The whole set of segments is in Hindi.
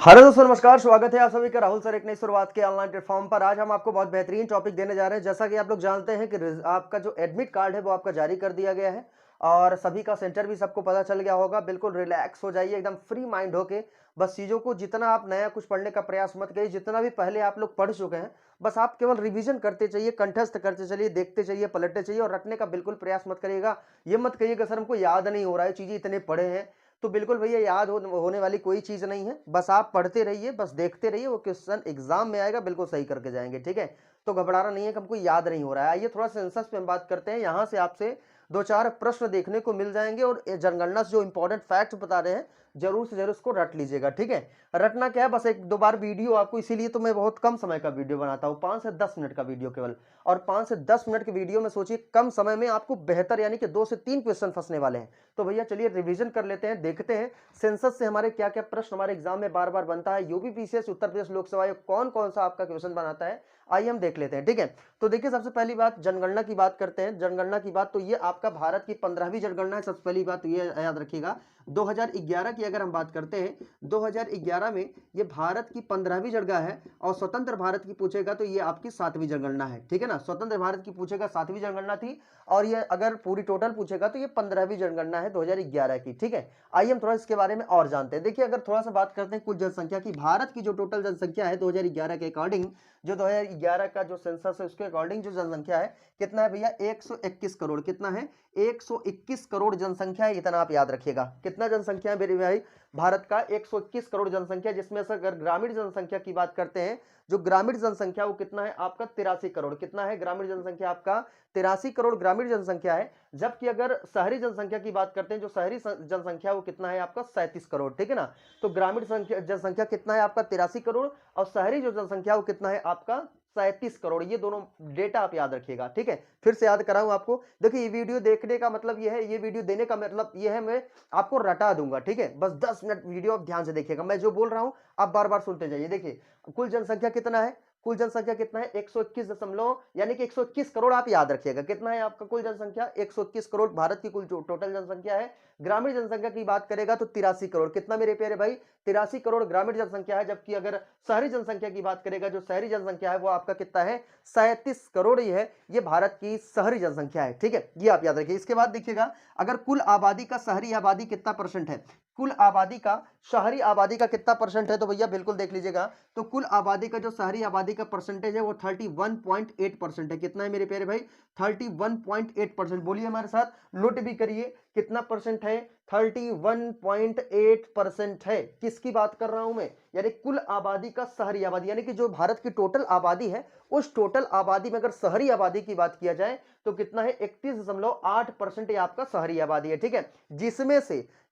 हेलो दोस्तों, नमस्कार। स्वागत है आप सभी का राहुल सर एक नई शुरुआत के ऑनलाइन प्लेटफॉर्म पर। आज हम आपको बहुत बेहतरीन टॉपिक देने जा रहे हैं। जैसा कि आप लोग जानते हैं कि आपका जो एडमिट कार्ड है वो आपका जारी कर दिया गया है और सभी का सेंटर भी सबको पता चल गया होगा। बिल्कुल रिलैक्स हो जाइए, एकदम फ्री माइंड होके बस चीज़ों को जितना आप नया कुछ पढ़ने का प्रयास मत करिए। जितना भी पहले आप लोग पढ़ चुके हैं बस आप केवल रिवीजन करते चलिए, कंठस्थ करते चलिए, देखते चलिए, पलटते चलिए और रटने का बिल्कुल प्रयास मत करिएगा। ये मत कहिएगा सर हमको याद नहीं हो रहा है, चीज़ें इतने पढ़े हैं। तो बिल्कुल भैया याद होने वाली कोई चीज़ नहीं है। बस आप पढ़ते रहिए, बस देखते रहिए, वो क्वेश्चन एग्जाम में आएगा बिल्कुल सही करके जाएंगे। ठीक है, तो घबराना नहीं है कि हमको याद नहीं हो रहा है। आइए थोड़ा सेंसस पे हम बात करते हैं। यहाँ से आपसे दो चार प्रश्न देखने को मिल जाएंगे और जनगणना से जो इंपॉर्टेंट फैक्ट बता रहे हैं जरूर से जरूर उसको रट लीजिएगा। ठीक है, रटना क्या है, बस एक दो बार वीडियो आपको, इसीलिए तो मैं बहुत कम समय का वीडियो बनाता हूँ, 5 से 10 मिनट का वीडियो केवल। और 5 से 10 मिनट के वीडियो में सोचिए कम समय में आपको बेहतर यानी कि 2 से 3 क्वेश्चन फंसने वाले हैं। तो भैया चलिए रिवीजन कर लेते हैं, देखते हैं सेंसस से हमारे क्या क्या प्रश्न हमारे एग्जाम में बार बार बनता है। यूपी पीसीएस, उत्तर प्रदेश लोक सेवा आयोग कौन कौन सा आपका क्वेश्चन बनाता है, आइए हम देख लेते हैं। ठीक है, तो देखिए सबसे पहली बात जनगणना की बात करते हैं। जनगणना की बात, तो ये आपका भारत की 15वीं जनगणना है। सबसे पहली बात तो ये याद रखिएगा। 2011 की अगर हम बात करते हैं, 2011 में ये भारत की 15वीं जनगणना है और स्वतंत्र भारत की पूछेगा तो ये आपकी 7वीं जनगणना है। ठीक है ना, स्वतंत्र भारत की पूछेगा 7वीं जनगणना थी और ये अगर पूरी टोटल पूछेगा तो ये 15वीं जनगणना है 2011 की। ठीक है, आइए हम थोड़ा इसके बारे में और जानते हैं। देखिए अगर थोड़ा सा बात करते हैं कुल जनसंख्या की, भारत की जो टोटल जनसंख्या है 2011 के अकॉर्डिंग, जो 2011 का जो सेंसस है उसके अकॉर्डिंग जो जनसंख्या है कितना है भैया, 121 करोड़। कितना है, 121 करोड़ जनसंख्या है। इतना आप याद रखिएगा, कितना जनसंख्या है मेरे भाई, भारत का 121 करोड़ जनसंख्या। जिसमें से अगर ग्रामीण जनसंख्या की बात करते हैं, जो ग्रामीण जनसंख्या वो कितना है आपका 83 करोड़। कितना है ग्रामीण जनसंख्या आपका, 83 करोड़ ग्रामीण जनसंख्या है। जबकि अगर शहरी जनसंख्या की बात करते हैं, जो शहरी जनसंख्या वो कितना है आपका 37 करोड़। ठीक है ना, तो ग्रामीण जनसंख्या कितना है आपका 83 करोड़ और शहरी जो जनसंख्या वो कितना है आपका 37 करोड़। ये दोनों डेटा आप याद रखिएगा। ठीक है, फिर से याद कराऊं आपको। देखिए ये वीडियो देखने का मतलब ये है, ये वीडियो देने का मतलब ये है, मैं आपको रटा दूंगा। ठीक है, बस 10 मिनट वीडियो आप ध्यान से देखिएगा, मैं जो बोल रहा हूं आप बार बार सुनते जाइए। देखिए कुल जनसंख्या कितना है, कुल जनसंख्या कितना है 121 दशमलव यानी कि 121 करोड़ आप याद रखिएगा। कितना है आपका कुल जनसंख्या 121 करोड़, भारत की कुल जो टोटल जनसंख्या है। ग्रामीण जनसंख्या की बात करेगा तो 83 करोड़। कितना मेरे प्यारे भाई, 83 करोड़ ग्रामीण जनसंख्या है। जबकि अगर शहरी जनसंख्या की बात करेगा, जो शहरी जनसंख्या है वो आपका कितना है 37 करोड़ ही है। ये भारत की शहरी जनसंख्या है। ठीक है, ये आप याद रखिए। इसके बाद देखिएगा अगर कुल आबादी का शहरी आबादी कितना परसेंट है, कुल आबादी का शहरी आबादी का कितना परसेंट है, तो भैया बिल्कुल देख लीजिएगा। तो कुल आबादी का जो शहरी आबादी का परसेंटेज है वो 31.8% है। कितना है मेरे प्यारे भाई, 31.8%। बोलिए हमारे साथ, नोट भी करिए कितना परसेंट है, 31.8% है। किसकी बात कर रहा हूं मैं, यानी कुल आबादी का शहरी आबादी, यानी कि जो भारत की टोटल आबादी है उस टोटल आबादी में अगर शहरी आबादी की बात किया जाए तो कितना है 31.8% आपका शहरी आबादी है। ठीक है,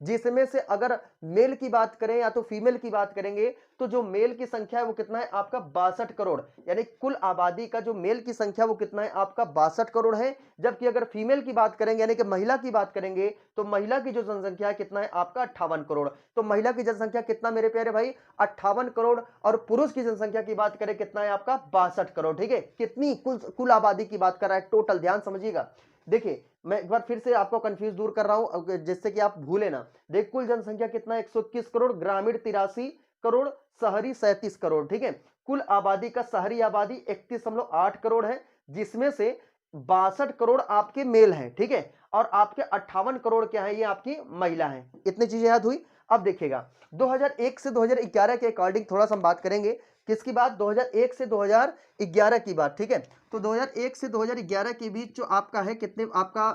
जिसमें से अगर मेल की बात करें या तो फीमेल की बात करेंगे तो जो मेल की संख्या है वो कितना है आपका 62 करोड़। यानी कुल आबादी का जो मेल की संख्या वो कितना है आपका 62 करोड़ है। जबकि अगर फीमेल की बात करेंगे यानी कि महिला की बात करेंगे तो महिला की जो जनसंख्या है कितना है आपका 58 करोड़। तो महिला की जनसंख्या कितना मेरे प्यारे भाई 58 करोड़ और पुरुष की जनसंख्या की बात करें कितना है आपका 62 करोड़। ठीक है, कितनी कुल आबादी की बात कर रहा है टोटल, ध्यान समझिएगा। देखिए मैं एक बार फिर से आपको कंफ्यूज दूर कर रहा हूं जिससे कि आप भूले ना। देख कुल जनसंख्या कितना है 121 करोड़, ग्रामीण 83 करोड़, शहरी 37 करोड़। ठीक है, कुल आबादी का शहरी आबादी 31.8 करोड़ है, जिसमें से 62 करोड़ आपके मेल हैं। ठीक है, और आपके 58 करोड़ क्या है, ये आपकी महिला है। इतनी चीजें याद हुई। अब देखिएगा 2001 से 2011 के अकॉर्डिंग थोड़ा सा हम बात करेंगे। किसकी बात, 2001 से 2011 की बात। ठीक है, तो 2001 से 2011 के बीच जो आपका है कितने आपका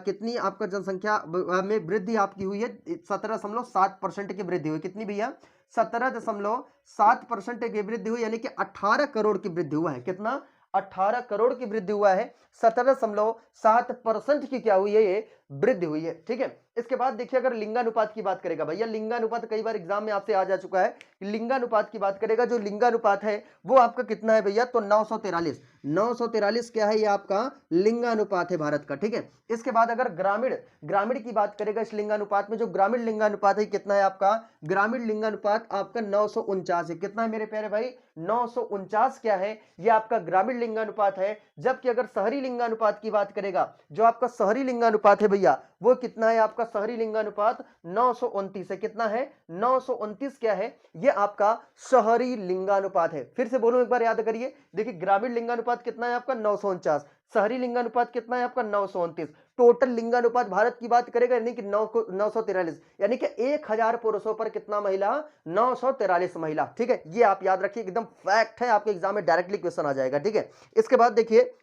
कितनी आपका जनसंख्या में वृद्धि आपकी हुई है, 17.7% की वृद्धि हुई। कितनी भैया, 17.7% की वृद्धि हुई, यानी कि 18 करोड़ की वृद्धि हुआ है। कितना, 18 करोड़ की वृद्धि हुआ है, 17.7% की क्या हुई है, ये वृद्धि हुई है। ठीक है, इसके बाद देखिए अगर लिंगानुपात की बात करेगा, भैया लिंगानुपात कई बार एग्जाम में आपसे आ जा चुका है। लिंगानुपात की बात करेगा, जो लिंगानुपात है वो आपका कितना है भैया, तो 943 क्या है, ये आपका लिंगानुपात है भारत का। ठीक है, इसके बाद अगर ग्रामीण ग्रामीण की बात करेगा, इस लिंगानुपात में जो ग्रामीण लिंगानुपात है कितना है आपका, ग्रामीण लिंगानुपात आपका 949 है। कितना है मेरे प्यारे भाई, 949 क्या है, ये आपका ग्रामीण लिंगानुपात है। जबकि अगर शहरी लिंगानुपात की बात करेगा, जो आपका शहरी लिंगानुपात है भैया वो कितना है आपका शहरी लिंगानुपात 929 है। कितना है 929 क्या है ये आपका शहरी लिंगानुपात है। फिर से बोलूं एक बार याद करिए, देखिए ग्रामीण लिंगानुपात कितना है आपका 949, शहरी लिंगानुपात कितना है आपका 929, टोटल लिंगानुपात भारत की बात करेगा यानी कि 943, यानी कि 1000 पुरुषों पर कितना महिला 943 महिला। ठीक है, ये आप याद रखिए, एकदम फैक्ट है, आपके एग्जाम में डायरेक्टली क्वेश्चन आ जाएगा। ठीक है, इसके बाद देखिए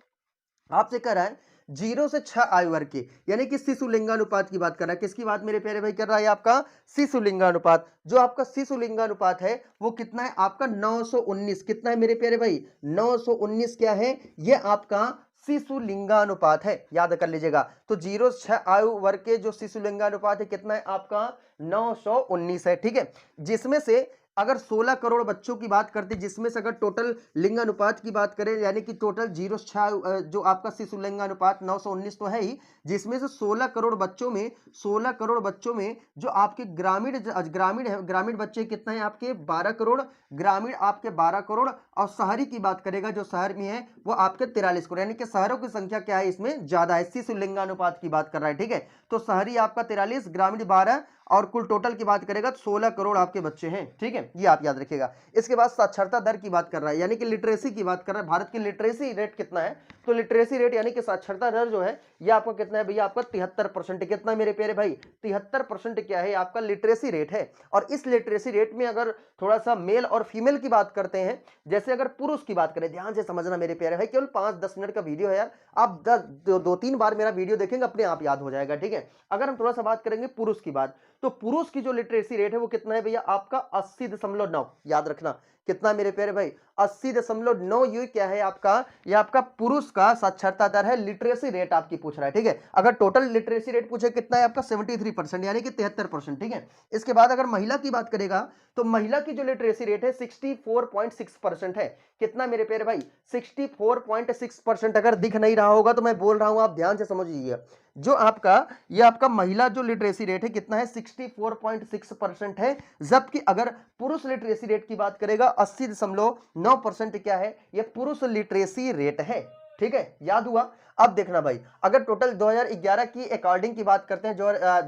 आपसे कह रहा है 0 से 6 आयु वर्ग के, यानी कि शिशु लिंगानुपात की बात कर रहा है। किसकी बात मेरे प्यारे भाई कर रहा है आपका शिशु लिंगानुपात। जो आपका शिशु लिंगानुपात है वो कितना है आपका 919। कितना है मेरे प्यारे भाई 919 क्या है ये आपका शिशु लिंगानुपात है, याद कर लीजिएगा। तो 0 से 6 आयु वर्ग के जो शिशु लिंगानुपात है कितना है आपका 919 है। ठीक है, जिसमें से अगर 16 करोड़ बच्चों की बात करते, जिसमें से अगर टोटल लिंगानुपात की बात करें यानी कि टोटल 0 से 6 जो आपका शिशु लिंगानुपात 919 तो है ही, जिसमें से 16 करोड़ बच्चों में 16 करोड़ बच्चों में जो आपके ग्रामीण ग्रामीण है, ग्रामीण बच्चे कितना है आपके 12 करोड़, ग्रामीण आपके 12 करोड़, और शहरी की बात करेगा जो शहर में है वो आपके 43 करोड़, यानी कि शहरों की संख्या क्या है इसमें ज्यादा है, शिशु लिंगानुपात की बात कर रहा है। ठीक है, तो शहरी आपका 43, ग्रामीण 12, और कुल टोटल की बात करेगा तो 16 करोड़ आपके बच्चे हैं। ठीक है, ये आप याद रखिएगा। इसके बाद साक्षरता दर की बात कर रहा है, यानी कि लिटरेसी की बात कर रहा है। भारत की लिटरेसी रेट कितना है, तो लिटरेसी रेट यानी कि साक्षरता दर जो है ये आपका कितना है भैया आपका 73%। कितना मेरे प्यारे भाई 73% क्या है आपका लिटरेसी रेट है। और इस लिटरेसी रेट में अगर थोड़ा सा मेल और फीमेल की बात करते हैं, जैसे अगर पुरुष की बात करें, ध्यान से समझना मेरे प्यारे भाई, केवल 5-10 मिनट का वीडियो है यार, आप 2-3 बार मेरा वीडियो देखेंगे अपने आप याद हो जाएगा। ठीक है, अगर हम थोड़ा सा बात करेंगे पुरुष की बात, तो पुरुष की जो लिटरेसी रेट है वो कितना है भैया आपका 80.9, याद रखना कितना मेरे प्यारे भाई 80.9। ये क्या है आपका, ये आपका पुरुष का साक्षरता दर है, लिटरेसी रेट आपकी पूछ रहा है। ठीक है, अगर टोटल लिटरेसी रेट पूछे कितना है आपका 73%, यानी कि 73%। ठीक है, इसके बाद अगर महिला की बात करेगा तो महिला की जो लिटरेसी रेट है 64.6% है। कितना मेरे प्यारे भाई 64.6%। अगर दिख नहीं रहा होगा तो मैं बोल रहा हूं, आप ध्यान से समझिए, जो आपका ये आपका महिला जो लिटरेसी रेट है कितना है 64.6% है, जबकि अगर पुरुष लिटरेसी रेट की बात करेगा 80.9% क्या है ये पुरुष लिटरेसी रेट है। ठीक है, याद हुआ। अब देखना भाई, अगर टोटल 2011 की अकॉर्डिंग की बात करते हैं,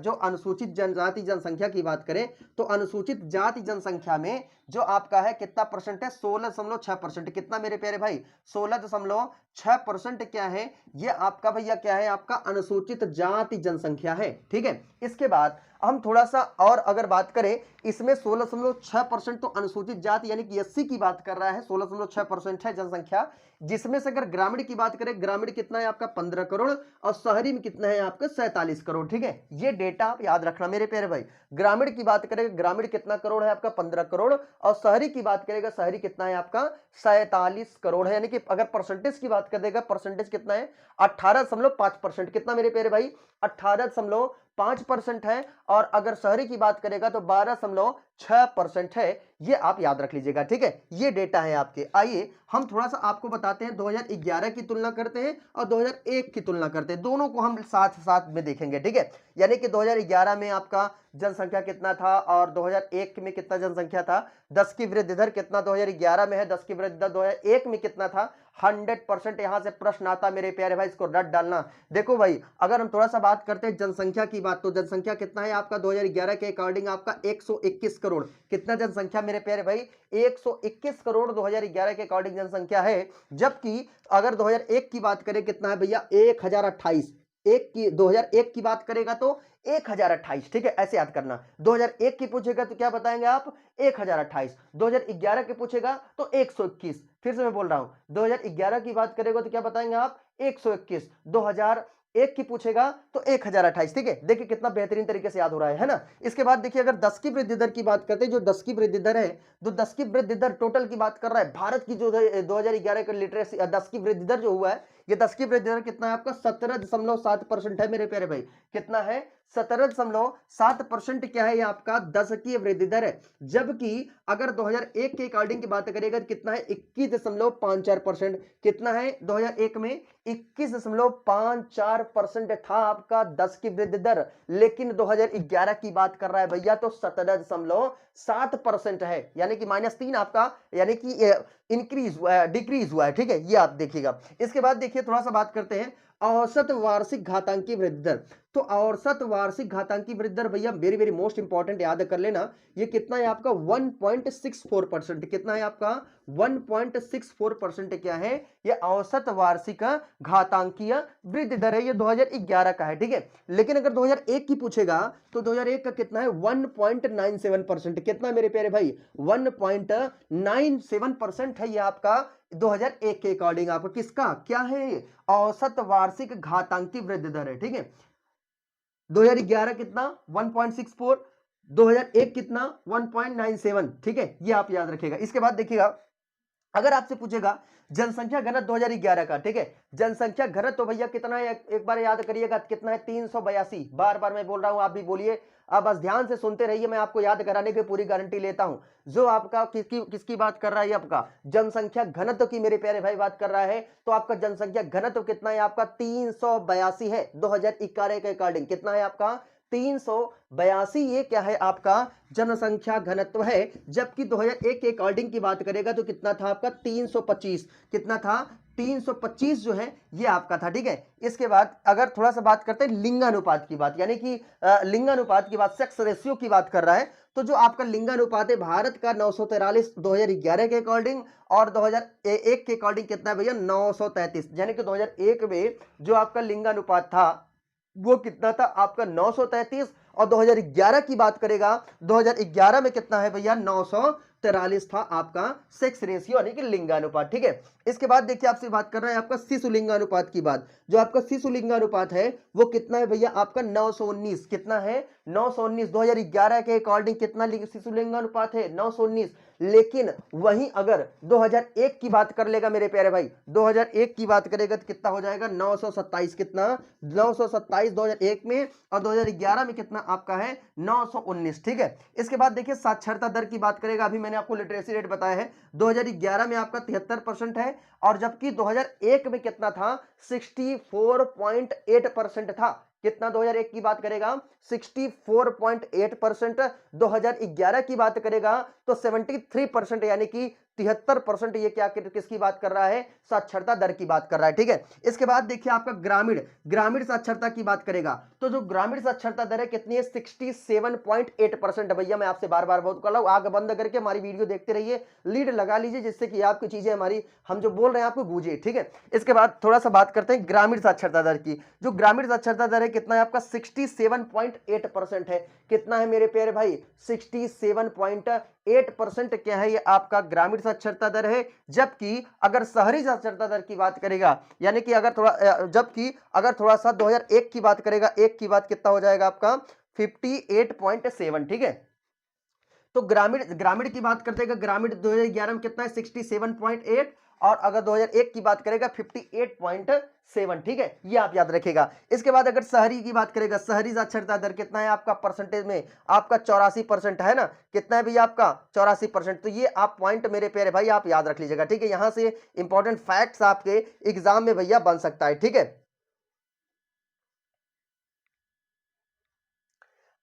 जो अनुसूचित जनजाति जनसंख्या की बात करें, तो अनुसूचित जाति जनसंख्या में जो आपका है कितना परसेंट है 16.6%। कितना मेरे प्यारे भाई 16.6% क्या है ये आपका भैया क्या है आपका अनुसूचित जाति जनसंख्या है। ठीक है, इसके बाद हम थोड़ा सा और अगर बात करें, इसमें 16.6% तो अनुसूचित जाति यानी कि एससी की बात कर रहा है, 16.6% है जनसंख्या, जिसमें से अगर ग्रामीण की बात करें, ग्रामीण कितना है आपका 15 करोड़, और शहरी में कितना है आपका 47 करोड़। ठीक है, ये डेटा आप याद रखना मेरे प्यारे भाई। ग्रामीण की बात करें, ग्रामीण कितना करोड़ है आपका 15 करोड़, और शहरी की बात करेगा, शहरी कितना है आपका 47 करोड़ है। यानी कि अगर परसेंटेज की बात करेगा, परसेंटेज कितना है 18.5%। कितना मेरे प्यारे भाई 18.5% है, और अगर शहरी की बात करेगा तो 12.6% है। ये आप याद रख लीजिएगा। ठीक है, ये डेटा है आपके। आइए हम थोड़ा सा आपको बताते हैं, 2011 की तुलना करते हैं और 2001 की तुलना करते हैं, दोनों को हम साथ साथ में देखेंगे। ठीक है, यानी कि 2011 में आपका जनसंख्या कितना था और 2001 में कितना जनसंख्या था। 10 की वृद्धि दर कितना 2011 में है, 10 की वृद्धि दर 2001 में कितना था। 100% यहां से प्रश्न आता मेरे प्यारे भाई, इसको रट डालना। देखो भाई, अगर हम थोड़ा सा बात करते हैं जनसंख्या की बात, तो जनसंख्या कितना है आपका 2011 के अकॉर्डिंग आपका 121 करोड़। कितना जनसंख्या मेरे प्यारे भाई 121 करोड़ 2011 के अकॉर्डिंग जनसंख्या है। जबकि अगर 2001 की बात करें कितना है भैया 1028, 2001 की बात करेगा तो 1028। ठीक है, ऐसे याद करना। 2001 की पूछेगा तो क्या बताएंगे आप 1028, 2011 की पूछेगा तो 121। फिर से मैं बोल रहा हूं, 2011 की बात करेगा तो क्या बताएंगे आप 121, 2001 की पूछेगा तो 1028। ठीक है, देखिए कितना बेहतरीन तरीके से याद हो रहा है ना। इसके बाद देखिए, अगर 10 की वृद्धि दर की बात करते हैं, जो 10 की वृद्धि दर है, तो 10 की वृद्धि दर टोटल की बात कर रहा है भारत की, जो 2011 का लिटरेसी 10 की वृद्धि दर जो हुआ है, ये 10 की वृद्धि दर कितना है आपका 17.7% है मेरे प्यारे भाई। कितना है 17.7% क्या है ये आपका 10 की वृद्धि दर है। जबकि अगर 2001 के अकॉर्डिंग की बात करेगा तो कितना है 21.54%। कितना है 2001 में 21.54% था आपका 10 की वृद्धि दर, लेकिन 2011 की बात कर रहा है भैया तो 17.7% है, यानी कि -3 आपका, यानी कि इंक्रीज हुआ है, डिक्रीज हुआ है। ठीक है, ये आप देखिएगा। इसके बाद देखिए थोड़ा सा बात करते हैं औसत वार्षिक घातांकीय वृद्धि दर। तो औसत वार्षिक घातांकी वृद्धि दर भैया वेरी वेरी मोस्ट इंपॉर्टेंट याद कर लेना, ये कितना है आपका 1.64%। कितना है आपका 1.64% क्या है, ये औसत वार्षिक घातांकीय वृद्धि दर है, ये 2011 का है, ठीक है। लेकिन अगर 2001 की पूछेगा तो 2001 का कितना है 1.97%। कितना मेरे प्यारे भाई 1.97% है ये आपका 2001 के अकॉर्डिंग। आपका किसका क्या है, औसत वार्षिक घातांकी वृद्धि दर है, ठीक है। 2011 कितना 1.64, 2001 कितना 1.97, ठीक है, ये आप याद रखिएगा। इसके बाद देखिएगा अगर आपसे पूछेगा जनसंख्या घनत्व 2011 का, ठीक है, जनसंख्या घनत्व तो भैया कितना है, एक बार याद करिएगा कितना है 382। बार बार मैं बोल रहा हूं, आप भी बोलिए, आप बस ध्यान से सुनते रहिए, मैं आपको याद कराने की पूरी गारंटी लेता हूं। जो आपका किसकी बात कर रहा है, आपका जनसंख्या घनत्व की मेरे प्यारे भाई बात कर रहा है, तो आपका जनसंख्या घनत्व कितना है आपका 382 है 2011 के अकॉर्डिंग। कितना है आपका 382, ये क्या है आपका जनसंख्या घनत्व है। जबकि 2001 के अकॉर्डिंग की बात करेगा तो कितना था आपका 325। कितना था 325 जो है ये आपका था, ठीक है। इसके बाद अगर थोड़ा सा बात करते हैं लिंगानुपात की बात, यानी कि लिंगानुपात की बात, सेक्स रेशियो की बात कर रहा है, तो जो आपका लिंगानुपात है भारत का 943 2011 के अकॉर्डिंग, और 2001 के अकॉर्डिंग कितना है भैया 933। यानी कि 2001 में जो आपका लिंगानुपात था वो कितना था आपका 933, और 2011 की बात करेगा 2011 में कितना है भैया 943 था आपका सेक्स रेशियो यानी कि लिंगानुपात, ठीक है। इसके बाद देखिए आपसे बात कर रहा है आपका शिशु लिंगानुपात की बात। जो आपका शिशु लिंगानुपात है वो कितना है भैया आपका 919। कितना है 919, 2011 के अकॉर्डिंग कितना शिशु लिंगानुपात है 919। लेकिन वहीं अगर 2001 की बात कर लेगा मेरे प्यारे भाई, 2001 की बात करेगा तो कितना हो जाएगा 927। कितना 927 2001 में, और 2011 में कितना आपका है 919, ठीक है। इसके बाद देखिए साक्षरता दर की बात करेगा, अभी मैंने आपको लिटरेसी रेट बताया है 2011 में आपका 73% है, और जबकि 2001 में कितना था 64.8% था। कितना 2001 की बात करेगा 64.8%, 2011 की बात करेगा तो 73%, यानी कि 73% ये क्या किसकी बात कर रहा है, साक्षरता दर की बात कर रहा है, ठीक है। इसके बाद देखिए आपका ग्रामीण साक्षरता की बात करेगा, तो जो ग्रामीण साक्षरता दर है कितनी है 67.8%। भैया मैं आपसे बार बार बहुत कर रहा हूं, आग बंद करके हमारी वीडियो देखते रहिए, लीड लगा लीजिए, जिससे कि आपकी चीजें हमारी हम जो बोल रहे हैं आपको गूंजे, ठीक है। इसके बाद थोड़ा सा बात करते हैं ग्रामीण साक्षरता दर की। जो ग्रामीण साक्षरता दर है कितना है आपका 67.8% है। कितना है मेरे प्यारे भाई 67.8% क्या है ये आपका ग्रामीण साक्षरता दर है। जबकि अगर शहरी साक्षरता दर की बात करेगा, यानी कि अगर थोड़ा सा 2001 की बात करेगा, एक की बात कितना हो जाएगा आपका 58.7, ठीक है। तो ग्रामीण की बात करते हैं, ग्रामीण 2011 में कितना है 67.8, और अगर 2001 की बात करेगा 58.7, ठीक है, ये आप याद रखेगा। इसके बाद अगर शहरी की बात करेगा, शहरी साक्षरता दर कितना है आपका परसेंटेज में आपका 84% है ना। कितना है भैया आपका 84%। तो ये आप पॉइंट मेरे प्यारे भाई आप याद रख लीजिएगा, ठीक है। यहां से इंपॉर्टेंट फैक्ट्स आपके एग्जाम में भैया बन सकता है, ठीक है।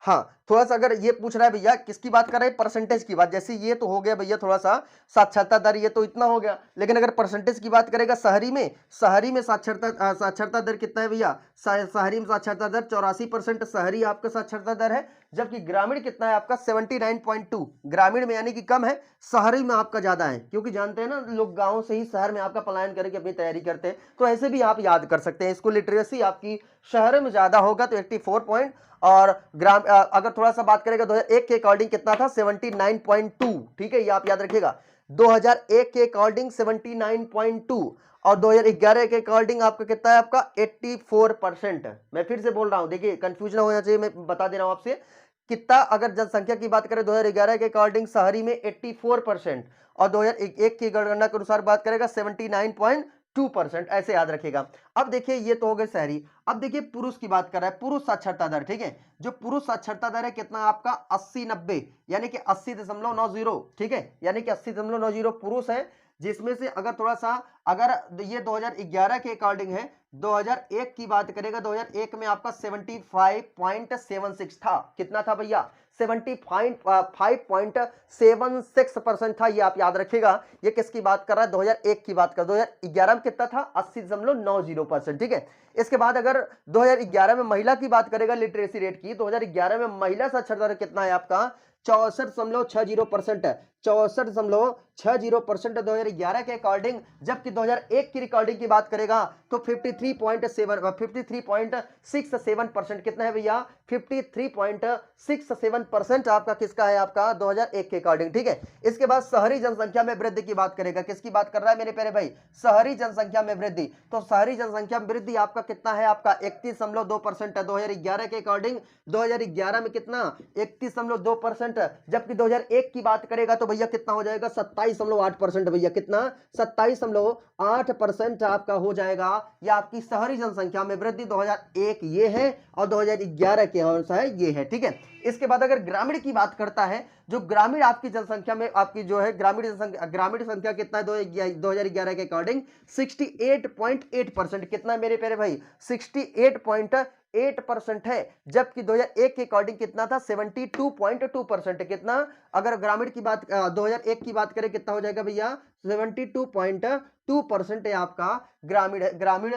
हाँ, थोड़ा सा अगर ये पूछ रहा है भैया किसकी बात कर रहे हैं, परसेंटेज की बात, जैसे ये तो हो गया भैया थोड़ा सा साक्षरता दर, ये तो इतना हो गया। लेकिन अगर परसेंटेज की बात करेगा शहरी में साक्षरता दर कितना है भैया, शहरी में साक्षरता दर 84% शहरी आपका साक्षरता दर है। जबकि ग्रामीण कितना है आपका 79.2, ग्रामीण में यानी कि कम है, शहरी में आपका ज्यादा है। क्योंकि जानते हैं ना लोग गांव से ही शहर में आपका पलायन करके अपनी तैयारी करते हैं, तो ऐसे भी आप याद कर सकते हैं इसको। लिटरेसी आपकी शहर में ज्यादा होगा तो 84 पॉइंट, और अगर थोड़ा सा बात करेगा 2001 के अकॉर्डिंग कितना था 79.2, ठीक है, ये आप याद रखिएगा 2001 के अकॉर्डिंग 79.2, और 2011 के अकॉर्डिंग आपका कितना है आपका 84%। मैं फिर से बोल रहा हूं, देखिए कंफ्यूजन होना चाहिए, मैं बता दे रहा हूं आपसे कितना। अगर जनसंख्या की बात करें 2011 के अकॉर्डिंग शहरी में 84%, और 2001 की गणना के अनुसार बात करेगा 79.2%, ऐसे याद रखेगा। अब देखिए ये तो हो गए शहरी। अब देखिए पुरुष की बात कर रहा है, पुरुष साक्षरता दर, ठीक है। जो पुरुष साक्षरता दर है कितना आपका 80-90, यानी कि 80.90, ठीक है, यानी कि 80.90 पुरुष है। जिसमें से अगर थोड़ा सा अगर ये 2011 के अकॉर्डिंग है, 2001 की बात करेगा, 2001 में आपका 75.76 था। कितना था भैया? 75.76% था। ये आप याद रखिएगा। ये किसकी बात कर रहा है? 2001 की बात कर। 2011 में कितना था? 80.90%। ठीक है। इसके बाद अगर 2011 में महिला की बात करेगा लिटरेसी रेट की, 2011 में महिला साक्षरता दर कितना है आपका? 64.60% है। 64.60% 2011 के अकॉर्डिंग, जबकि 2001 की रिकॉर्डिंग की बात करेगा तो 53.67% कितना है भैया? 53.67% आपका किसका है? आपका 2001 के अकॉर्डिंग। ठीक है। इसके बाद शहरी जनसंख्या में वृद्धि की बात करेगा। किसकी बात कर रहा है मेरे प्यारे भाई? शहरी जनसंख्या में वृद्धि। तो शहरी जनसंख्या में वृद्धि आपका कितना है? आपका 31.2% है 2011 के अकॉर्डिंग। 2011 में कितना? 31.2%। जबकि 2001 की बात करेगा तो भैया कितना हो जाएगा? 27.8% भैया। कितना? 27.8% आपका हो जाएगा। यह आपकी शहरी जनसंख्या में वृद्धि 2001 ये है, और 2011 के अनुसार है ये है। ठीक है। इसके बाद अगर ग्रामीण की बात करता है, जो ग्रामीण आपकी जनसंख्या में आपकी जो है ग्रामीण संख्या कितना है 2011 के अकॉर्डिंग? 68.8%। कितना मेरे प्यारे भाई? 68.8% है। जबकि 2001 के अकॉर्डिंग कितना था? 72.2%। कितना? अगर ग्रामीण की बात 2001 की बात करें कितना हो जाएगा भैया? 72.2% है आपका ग्रामीण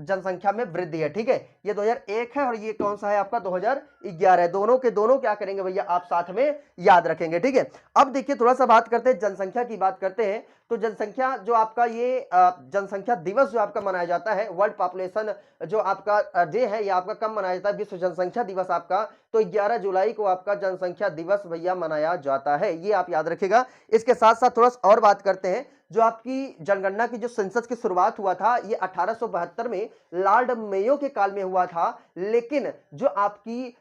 जनसंख्या में वृद्धि है। ठीक है। ये 2001 है और ये कौन सा है आपका? 2011 है। दोनों के दोनों क्या करेंगे भैया? आप साथ में याद रखेंगे। ठीक है। अब देखिए थोड़ा सा बात करते हैं, जनसंख्या की बात करते हैं। तो जनसंख्या जो आपका ये जनसंख्या दिवस जो आपका मनाया जाता है, वर्ल्ड पॉपुलेशन जो आपका डे है, ये आपका कब मनाया जाता है? विश्व जनसंख्या दिवस आपका तो 11 जुलाई को आपका जनसंख्या दिवस भैया मनाया जाता है। ये आप याद रखिएगा। इसके साथ साथ थोड़ा सा और बात करते हैं, जो आपकी जनगणना की जो सेंसस की शुरुआत हुआ था ये 1872 में लॉर्ड मेयो के काल में हुआ था। लेकिन जो आपकी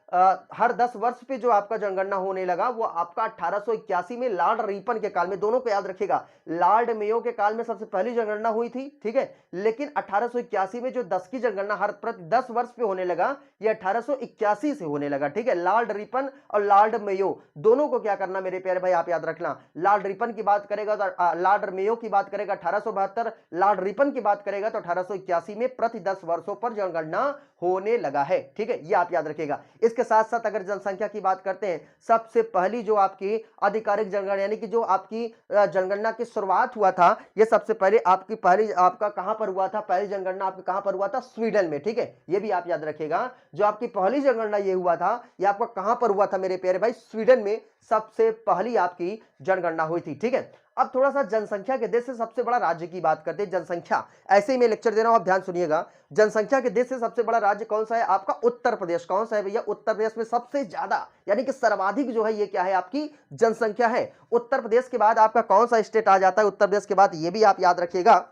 हर 10 वर्ष पे जो आपका जनगणना होने लगा वो आपका 1881 में लॉर्ड रिपन के काल में। दोनों को याद रखिएगा। लॉर्ड मेयो के काल में सबसे पहली जनगणना हुई थी। ठीक है। लेकिन 1881 में जो 10 की जनगणना हर प्रति 10 वर्ष पे होने लगा, ये 1881 से होने लगा। ठीक है। लॉर्ड रिपन और लॉर्ड मेयो दोनों को क्या करना मेरे प्यारे भाई? आप याद रखना। लॉर्ड रिपन की बात करेगा तो लॉर्ड मेयो की बात करेगा 1872, लॉर्ड रिपन की बात करेगा तो 1881 में प्रति 10 वर्षों पर जनगणना होने लगा है। ठीक है। ये आप याद रखिएगा। इसके साथ साथ अगर जनसंख्या की बात करते हैं, सबसे पहली जो आपकी आधिकारिक जनगणना यानी कि जो आपकी जनगणना की शुरुआत हुआ था, ये सबसे पहले आपकी पहली आपका कहां पर हुआ था? पहली जनगणना आपकी कहां पर हुआ था? स्वीडन में। ठीक है। ये भी आप याद रखिएगा। जो आपकी पहली जनगणना ये हुआ था, ये आपका कहां पर हुआ था मेरे प्यारे भाई? स्वीडन में सबसे पहली आपकी जनगणना हुई थी। ठीक है। अब थोड़ा सा जनसंख्या के देश से सबसे बड़ा राज्य की बात करते हैं। जनसंख्या ऐसे ही मैं लेक्चर दे रहा हूं, आप ध्यान सुनिएगा। जनसंख्या के देश से सबसे बड़ा राज्य कौन सा है? आपका उत्तर प्रदेश। कौन सा है भैया? उत्तर प्रदेश में सबसे ज्यादा यानी कि सर्वाधिक जो है ये क्या है? आपकी जनसंख्या है। उत्तर प्रदेश के बाद आपका कौन सा स्टेट आ जाता है? उत्तर प्रदेश के बाद ये भी आप याद रखिएगा।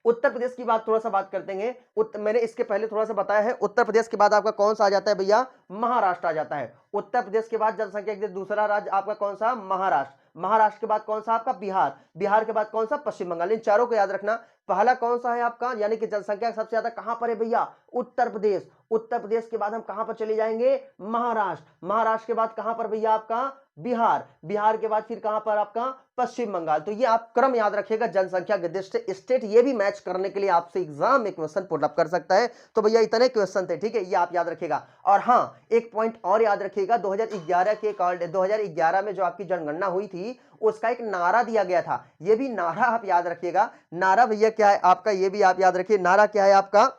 उत्तर प्रदेश की बात थोड़ा सा बात करते हैं। मैंने इसके पहले थोड़ा सा बताया है। उत्तर प्रदेश के बाद आपका कौन सा आ जाता है भैया? महाराष्ट्र आ जाता है। उत्तर प्रदेश के बाद जनसंख्या के दूसरा राज्य आपका कौन सा? महाराष्ट्र। महाराष्ट्र के बाद कौन सा आपका? बिहार। बिहार के बाद कौन सा? पश्चिम बंगाल। इन चारों को याद रखना। पहला कौन सा है आपका? यानी कि जनसंख्या सबसे ज्यादा कहां पर है भैया? उत्तर प्रदेश। उत्तर प्रदेश के बाद हम कहां पर चले जाएंगे? महाराष्ट्र। महाराष्ट्र के बाद कहां पर भैया? आपका बिहार। बिहार के बाद फिर कहां पर? आपका पश्चिम बंगाल। तो ये आप क्रम याद रखिएगा जनसंख्या के दृष्टि से। स्टेट ये भी मैच करने के लिए आपसे एग्जाम में क्वेश्चन पुट अप कर सकता है। तो भैया इतने क्वेश्चन थे। ठीक है। ये आप याद रखिएगा। और हाँ, एक पॉइंट और याद रखिएगा। 2011 में जो आपकी जनगणना हुई थी उसका एक नारा दिया गया था। ये भी नारा आप याद रखिएगा। नारा भैया क्या है आपका? ये भी आप याद रखिए। नारा क्या है आपका?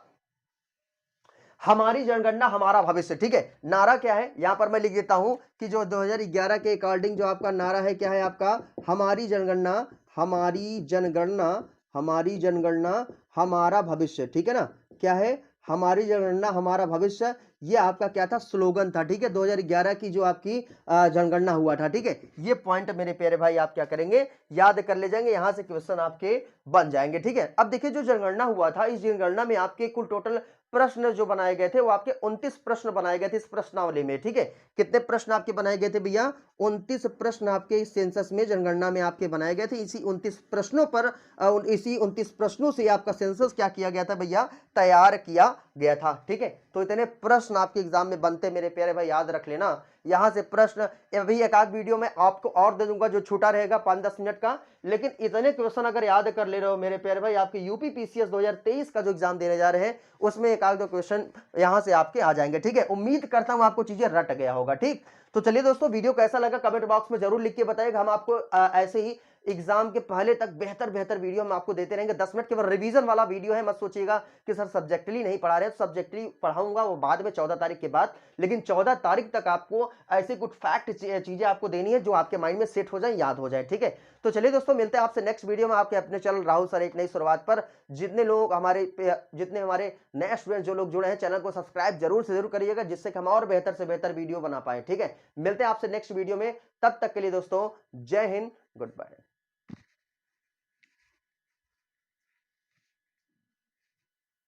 हमारी जनगणना हमारा भविष्य। ठीक है। नारा क्या है? यहां पर मैं लिख देता हूं कि जो 2011 के अकॉर्डिंग जो आपका नारा है क्या है आपका? हमारी जनगणना हमारी जनगणना हमारी जनगणना हमारा भविष्य। ठीक है ना? क्या है? हमारी जनगणना हमारा भविष्य। ये आपका क्या था? स्लोगन था। ठीक है। 2011 की जो आपकी जनगणना हुआ था। ठीक है। ये पॉइंट मेरे प्यारे भाई आप क्या करेंगे? याद कर ले जाएंगे। यहां से क्वेश्चन आपके बन जाएंगे। ठीक है। अब देखिए जो जनगणना हुआ था, इस जनगणना में आपके कुल टोटल प्रश्न जो बनाए गए थे वो आपके 29 प्रश्न बनाए गए थे इस प्रश्नावली में। ठीक है। कितने प्रश्न आपके बनाए गए थे भैया? 29 प्रश्न आपके इस सेंसस में जनगणना में आपके बनाए गए थे। इसी 29 प्रश्नों से आपका सेंसस क्या किया गया था भैया? तैयार किया गया था। ठीक है, तो इतने प्रश्न आपके एग्जाम में बनते मेरे प्यारे भाई, याद रख लेना। यहाँ से प्रश्न अभी एक आध वीडियो में आपको और दे दूंगा जो छूटा रहेगा 5-10 मिनट का, लेकिन इतने क्वेश्चन अगर याद कर ले रहे हो मेरे प्यारे भाई, आपके यूपी पीसीएस 2023 का जो एग्जाम देने जा रहे हैं उसमें एक आध दो क्वेश्चन यहाँ से आपके आ जाएंगे। ठीक है, उम्मीद करता हूं आपको चीजें रट गया होगा। ठीक, तो चलिए दोस्तों, वीडियो कैसा लगा कमेंट बॉक्स में जरूर लिख के बताइएगा। हम आपको ऐसे ही एग्जाम के पहले तक बेहतर बेहतर वीडियो हम आपको देते रहेंगे। 10 मिनट केवल रिवीजन वाला वीडियो है, मत सोचिएगा कि सर सब्जेक्टली नहीं पढ़ा रहे, सब्जेक्टली पढ़ाऊंगा वो बाद में 14 तारीख के बाद, लेकिन 14 तारीख तक आपको ऐसे कुछ फैक्ट चीजें आपको देनी है जो आपके माइंड में सेट हो जाए, याद हो जाए। ठीक है, तो चलिए दोस्तों, मिलते हैं आपसे नेक्स्ट वीडियो में आपके अपने चैनल राहुल सर एक नई शुरुआत पर। जितने हमारे नए स्टूडेंट जो लोग जुड़े हैं, चैनल को सब्सक्राइब जरूर से जरूर करिएगा, जिससे कि हम और बेहतर से बेहतर वीडियो बना पाए। ठीक है, मिलते हैं आपसे नेक्स्ट वीडियो में, तब तक के लिए दोस्तों जय हिंद, गुड बाय।